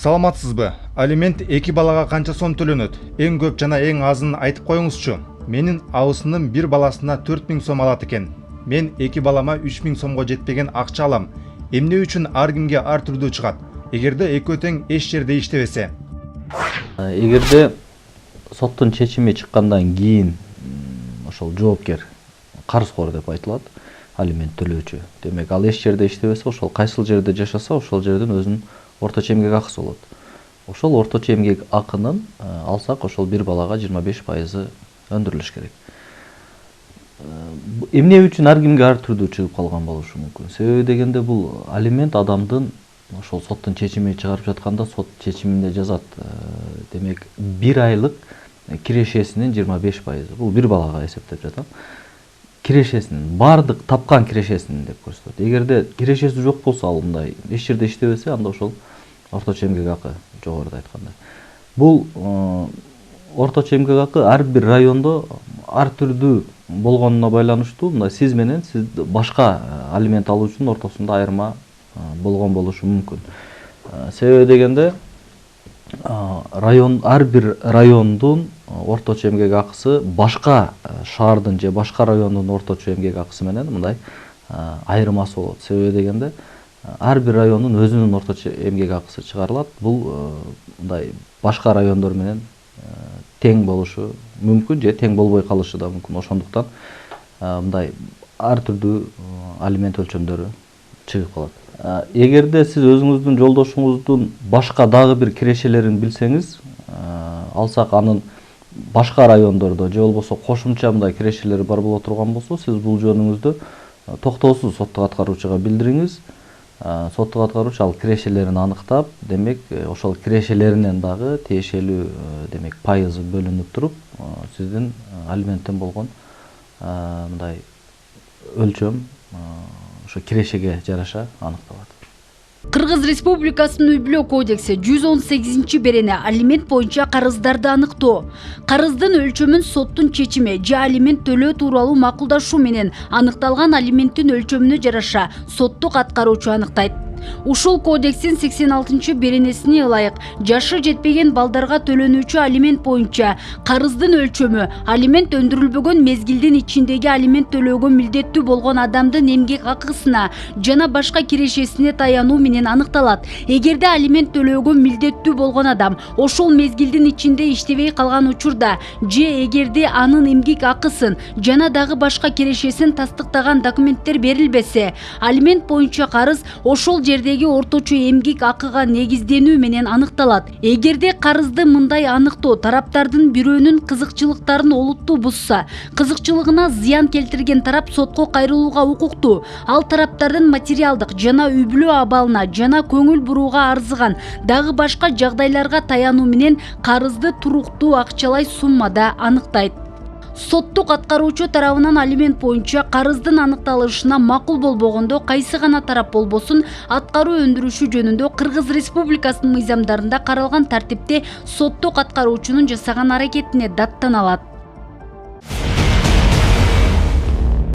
Саламатсызбы? Алимент 2 балага канча сом төлөнөт? Эң көп жана эң азын айтып коюңузчу. Менин абысыным 1 баласына 4000 сом алат экен. Мен 2 балама 3000 сомго жетпеген акча алам. Эмне үчүн ар кимге ар түрдүү чыгат? Эгерде экөө тең эч жерде иштебесе. Эгерде соттун чечими чыккандан кийин ошол жоопкер карызкор деп айтылат, алимент төлөөчү. Демек ал эч жерде иштебесе, ошол кайсыл жерде жашаса, ошол жерден өзүнүн орточо эмгек акысы болот. Ошол орточо эмгек акынын алсак, ошол бир балага 25% өндүрүлүш керек. Эмне үчүн ар кимге ар түрдүү чыгып калган болушу мүмкүн? Себеби дегенде бул алимент адамдын ошол соттун чечими чыгарып жатканда сот чечиминде жазат. Демек 1 айлык кирешесинин 25%. Бул бир балага эсептеп жатам. Кирешесинин, бардык тапкан кирешесинин деп көрсөтөт. Эгерде кирешеси жок болсо, ал мындай эч жерде иштебесе, анда ошол орточо эмгек акы жогоруда айтканда. Бул орточо эмгек акы ар бир райондо ар түрдүү болгонуна байланыштуу. Мындай сиз менен башка алимент алуучунун ортосунда айырма болгон болушу мүмкүн. Себеби дегенде ар бир райондун орточо эмгек акысы башка шаардын же башка райондун орточо эмгек акысы менен мындай айырмасы болот. Себеби дегенде ар бир райондун өзүнүн орточо эмгек акысы чыгарылат. Бул мындай башка райондор менен тең болушу мүмкүн же тең болбой калышы да мүмкүн. Ошондуктан мындай ар түрдүү алимент өлчөмдөрү чыгып калат. Эгерде сиз өзүңүздүн жолдошуңуздун башка дагы бир кирешелерин билсеңиз, алсак анын башка райондордо же болбосо кошумча мындай кирешелери бар боло турган болсо, сиз бул жөнүңүздү токтоосуз соттук аткаруучуга билдириңиз. Соттук аткаруучу ал кирешелерин аныктап, демек ошол кирешелеринен дагы тиешелүү демек пайызы бөлүнүп туруп, сиздин алименттен болгон мындай өлчөм ошо кирешеге жараша аныкталат. Кыргыз Республикасынын Үй-бүлө кодекси 118-берене алимент боюнча карыздарды аныктоо. Карыздын өлчөмүн соттун чечими же алимент төлөө тууралуу макулдашуу менен аныкталган алименттин өлчөмүнө жараша соттук аткаруучу аныктайт. Ушул кодекстин 86-беренесине ылайык жашы жетпеген балдарга төлөнүүчү алимент боюнча карыздын өлчөмү алимент өндүрүлбөгөн мезгилдин ичиндеги алимент төлөөгө милдеттүү болгон адамдын эмгек акысына жана башка кирешесине таянуу менен аныкталат. Эгерде алимент төлөөгө милдеттүү болгон адам ошол мезгилдин ичинде иштебей калган учурда же эгерде анын эмгек акысын жана дагы башка кирешесин тастыктаган документтер берилбесе, алимент боюнча карыз ошол жердеги орточо эмгек акыга негизденүү менен аныкталат. Эгерде карызды мындай аныктоо тараптардын бирөөнүн кызыкчылыктарын олуттуу бузса, кызыкчылыгына зыян келтирген тарап сотко кайрылууга укуктуу. Ал тараптардын материалдык жана үй-бүлө абалына жана көңүл бурууга арзыган дагы башка жагдайларга таянуу менен карызды туруктуу акчалай суммада аныктайт. Соттук аткаруучу тарабынан алимент боюнча карыздын аныкталышына макул болбогондо кайсы гана тарап болбосун аткаруу өндүрүшү жөнүндө Кыргыз Республикасынын мыйзамдарында каралган тартипте соттук аткаруучунун жасаган аракетине даттаналат.